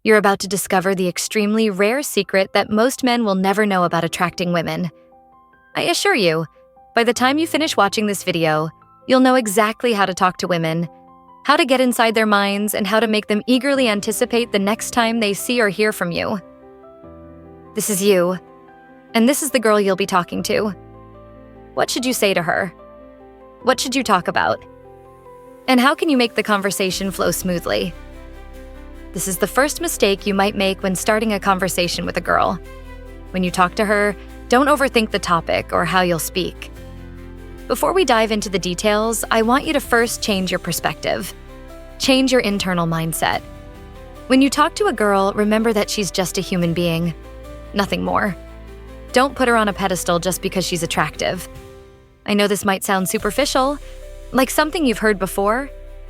You're about to discover the extremely rare secret that most men will never know about attracting women. I assure you, by the time you finish watching this video, you'll know exactly how to talk to women, how to get inside their minds, and how to make them eagerly anticipate the next time they see or hear from you. This is you, and this is the girl you'll be talking to. What should you say to her? What should you talk about? And how can you make the conversation flow smoothly? This is the first mistake you might make when starting a conversation with a girl. When you talk to her, don't overthink the topic or how you'll speak. Before we dive into the details, I want you to first change your perspective. Change your internal mindset. When you talk to a girl, remember that she's just a human being, nothing more. Don't put her on a pedestal just because she's attractive. I know this might sound superficial, like something you've heard before,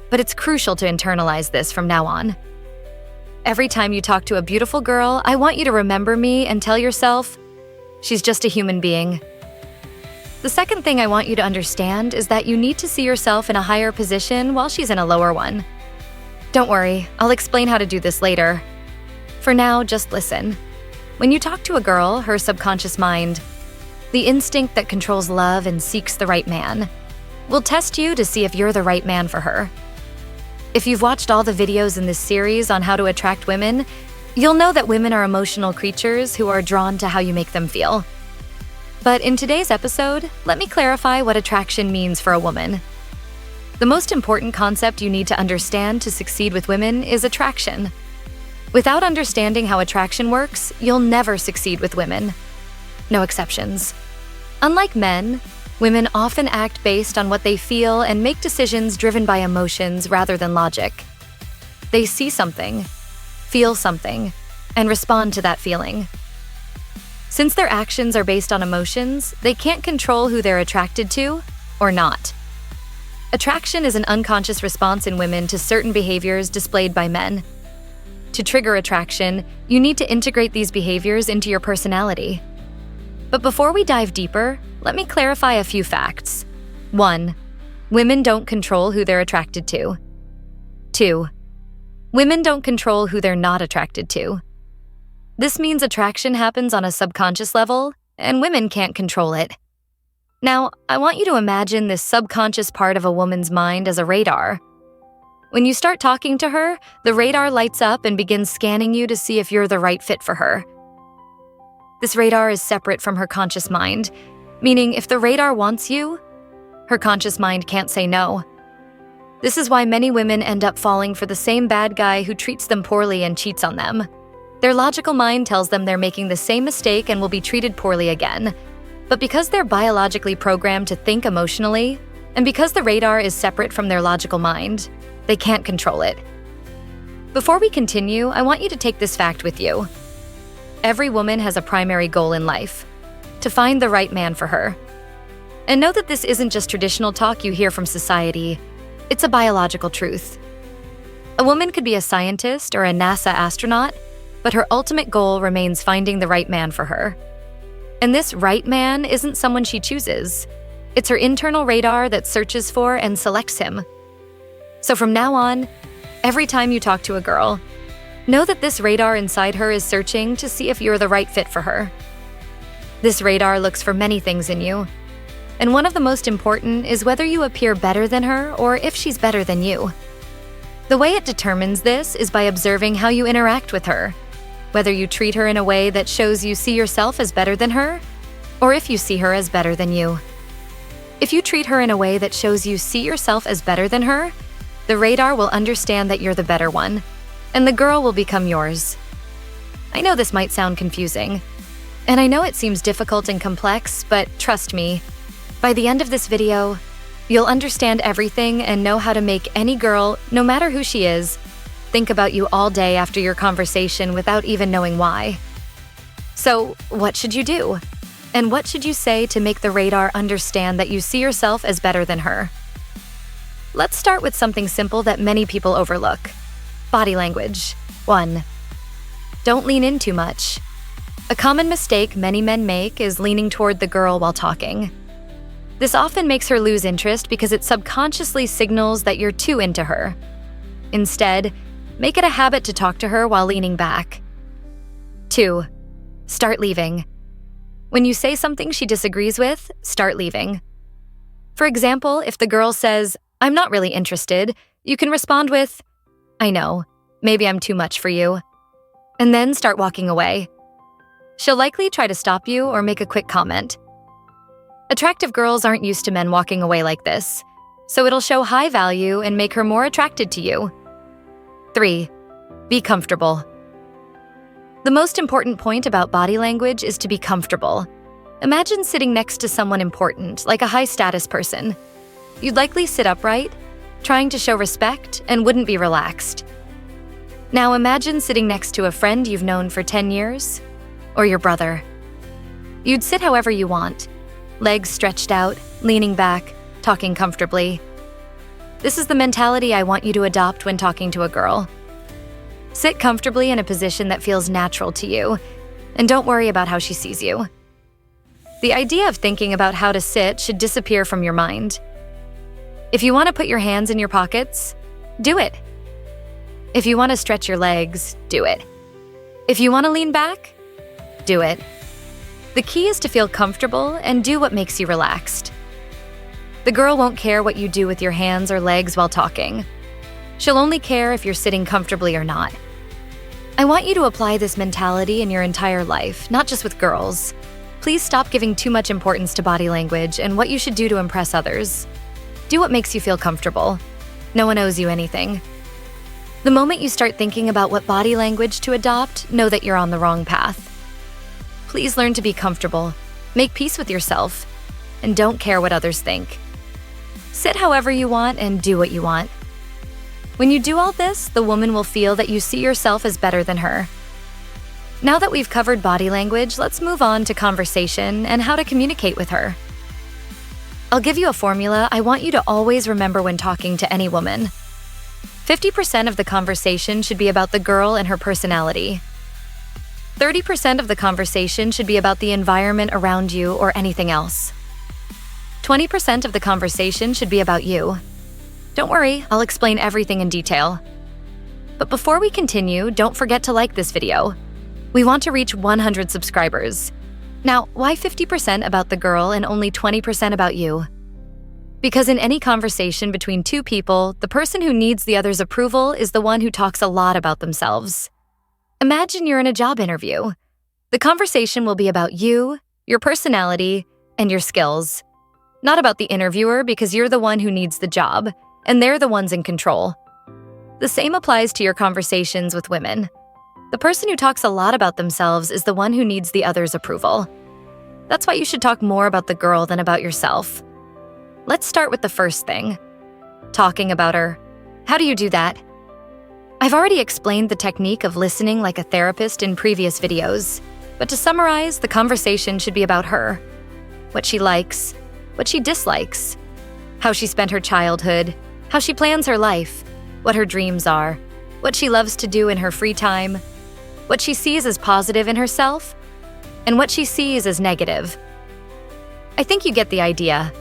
but it's crucial to internalize this from now on. Every time you talk to a beautiful girl, I want you to remember me and tell yourself, she's just a human being. The second thing I want you to understand is that you need to see yourself in a higher position while she's in a lower one. Don't worry, I'll explain how to do this later. For now, just listen. When you talk to a girl, her subconscious mind, the instinct that controls love and seeks the right man, will test you to see if you're the right man for her. If you've watched all the videos in this series on how to attract women, you'll know that women are emotional creatures who are drawn to how you make them feel. But in today's episode, let me clarify what attraction means for a woman. The most important concept you need to understand to succeed with women is attraction. Without understanding how attraction works, you'll never succeed with women. No exceptions. Unlike men, women often act based on what they feel and make decisions driven by emotions rather than logic. They see something, feel something, and respond to that feeling. Since their actions are based on emotions, they can't control who they're attracted to or not. Attraction is an unconscious response in women to certain behaviors displayed by men. To trigger attraction, you need to integrate these behaviors into your personality. But before we dive deeper, let me clarify a few facts. 1. Women don't control who they're attracted to. 2. Women don't control who they're not attracted to. This means attraction happens on a subconscious level, and women can't control it. Now, I want you to imagine this subconscious part of a woman's mind as a radar. When you start talking to her, the radar lights up and begins scanning you to see if you're the right fit for her. This radar is separate from her conscious mind, meaning if the radar wants you, her conscious mind can't say no. This is why many women end up falling for the same bad guy who treats them poorly and cheats on them. Their logical mind tells them they're making the same mistake and will be treated poorly again. But because they're biologically programmed to think emotionally, and because the radar is separate from their logical mind, they can't control it. Before we continue, I want you to take this fact with you. Every woman has a primary goal in life: to find the right man for her. And know that this isn't just traditional talk you hear from society, it's a biological truth. A woman could be a scientist or a NASA astronaut, but her ultimate goal remains finding the right man for her. And this right man isn't someone she chooses. It's her internal radar that searches for and selects him. So from now on, every time you talk to a girl, know that this radar inside her is searching to see if you're the right fit for her. This radar looks for many things in you, and one of the most important is whether you appear better than her or if she's better than you. The way it determines this is by observing how you interact with her, whether you treat her in a way that shows you see yourself as better than her, or if you see her as better than you. If you treat her in a way that shows you see yourself as better than her, the radar will understand that you're the better one, and the girl will become yours. I know this might sound confusing, and I know it seems difficult and complex, but trust me, by the end of this video, you'll understand everything and know how to make any girl, no matter who she is, think about you all day after your conversation without even knowing why. So, what should you do? And what should you say to make the radar understand that you see yourself as better than her? Let's start with something simple that many people overlook. Body language. 1. Don't lean in too much. A common mistake many men make is leaning toward the girl while talking. This often makes her lose interest because it subconsciously signals that you're too into her. Instead, Make it a habit to talk to her while leaning back. 2. Start leaving. When you say something she disagrees with, start leaving. For example, if the girl says, "I'm not really interested," you can respond with, "I know, maybe I'm too much for you," and then start walking away. She'll likely try to stop you or make a quick comment. Attractive girls aren't used to men walking away like this, so it'll show high value and make her more attracted to you. 3. Be comfortable. The most important point about body language is to be comfortable. Imagine sitting next to someone important, like a high-status person. You'd likely sit upright, trying to show respect, and wouldn't be relaxed. Now imagine sitting next to a friend you've known for 10 years, or your brother. You'd sit however you want, legs stretched out, leaning back, talking comfortably. This is the mentality I want you to adopt when talking to a girl. Sit comfortably in a position that feels natural to you, and don't worry about how she sees you. The idea of thinking about how to sit should disappear from your mind. If you want to put your hands in your pockets, do it. If you want to stretch your legs, do it. If you want to lean back, do it. The key is to feel comfortable and do what makes you relaxed. The girl won't care what you do with your hands or legs while talking. She'll only care if you're sitting comfortably or not. I want you to apply this mentality in your entire life, not just with girls. Please stop giving too much importance to body language and what you should do to impress others. Do what makes you feel comfortable. No one owes you anything. The moment you start thinking about what body language to adopt, know that you're on the wrong path. Please learn to be comfortable, make peace with yourself, and don't care what others think. Sit however you want and do what you want. When you do all this, the woman will feel that you see yourself as better than her. Now that we've covered body language, let's move on to conversation and how to communicate with her. I'll give you a formula I want you to always remember when talking to any woman. 50% of the conversation should be about the girl and her personality. 30% of the conversation should be about the environment around you or anything else. 20% of the conversation should be about you. Don't worry, I'll explain everything in detail. But before we continue, don't forget to like this video. We want to reach 100 subscribers. Now, why 50% about the girl and only 20% about you? Because in any conversation between two people, the person who needs the other's approval is the one who talks a lot about themselves. Imagine you're in a job interview. The conversation will be about you, your personality, and your skills. Not about the interviewer, because you're the one who needs the job, and they're the ones in control. The same applies to your conversations with women. The person who talks a lot about themselves is the one who needs the other's approval. That's why you should talk more about the girl than about yourself. Let's start with the first thing, talking about her. How do you do that? I've already explained the technique of listening like a therapist in previous videos, but to summarize, the conversation should be about her. What she likes, what she dislikes, how she spent her childhood, how she plans her life, what her dreams are, what she loves to do in her free time, what she sees as positive in herself, and what she sees as negative. I think you get the idea.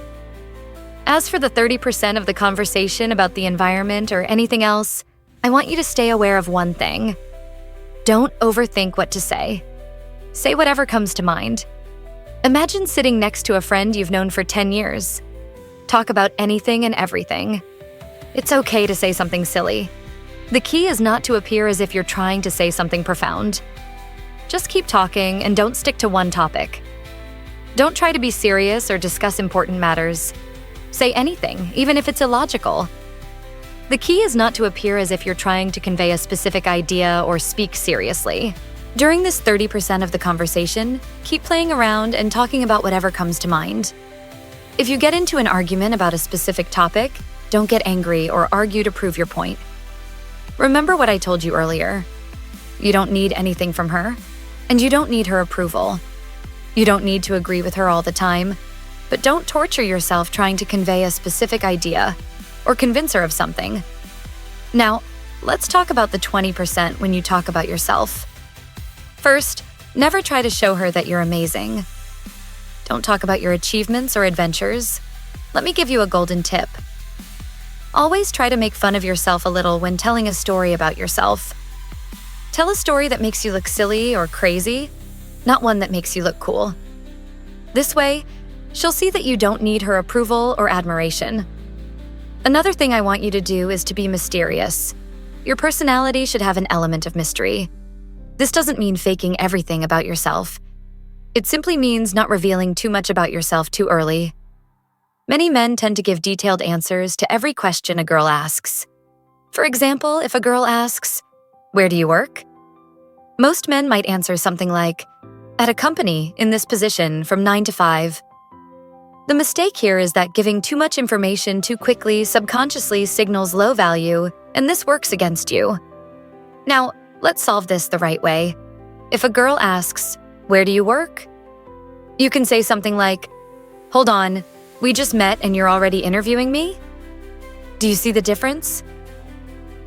As for the 30% of the conversation about the environment or anything else, I want you to stay aware of one thing. Don't overthink what to say. Say whatever comes to mind. Imagine sitting next to a friend you've known for 10 years. Talk about anything and everything. It's okay to say something silly. The key is not to appear as if you're trying to say something profound. Just keep talking and don't stick to one topic. Don't try to be serious or discuss important matters. Say anything, even if it's illogical. The key is not to appear as if you're trying to convey a specific idea or speak seriously. During this 30% of the conversation, keep playing around and talking about whatever comes to mind. If you get into an argument about a specific topic, don't get angry or argue to prove your point. Remember what I told you earlier. You don't need anything from her, and you don't need her approval. You don't need to agree with her all the time, but don't torture yourself trying to convey a specific idea or convince her of something. Now, let's talk about the 20% when you talk about yourself. First, never try to show her that you're amazing. Don't talk about your achievements or adventures. Let me give you a golden tip. Always try to make fun of yourself a little when telling a story about yourself. Tell a story that makes you look silly or crazy, not one that makes you look cool. This way, she'll see that you don't need her approval or admiration. Another thing I want you to do is to be mysterious. Your personality should have an element of mystery. This doesn't mean faking everything about yourself. It simply means not revealing too much about yourself too early. Many men tend to give detailed answers to every question a girl asks. For example, if a girl asks, "Where do you work?" Most men might answer something like, "At a company in this position from 9 to 5. The mistake here is that giving too much information too quickly subconsciously signals low value, and this works against you. Now, let's solve this the right way. If a girl asks, "Where do you work?" you can say something like, "Hold on, we just met and you're already interviewing me?" Do you see the difference?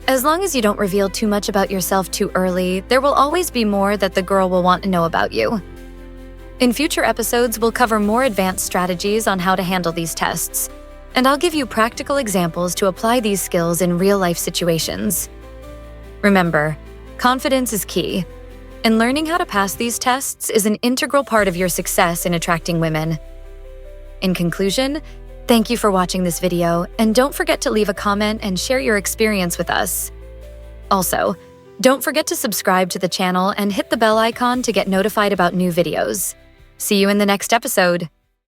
As long as you don't reveal too much about yourself too early, there will always be more that the girl will want to know about you. In future episodes, we'll cover more advanced strategies on how to handle these tests, and I'll give you practical examples to apply these skills in real-life situations. Remember, confidence is key, and learning how to pass these tests is an integral part of your success in attracting women. In conclusion, thank you for watching this video, and don't forget to leave a comment and share your experience with us. Also, don't forget to subscribe to the channel and hit the bell icon to get notified about new videos. See you in the next episode.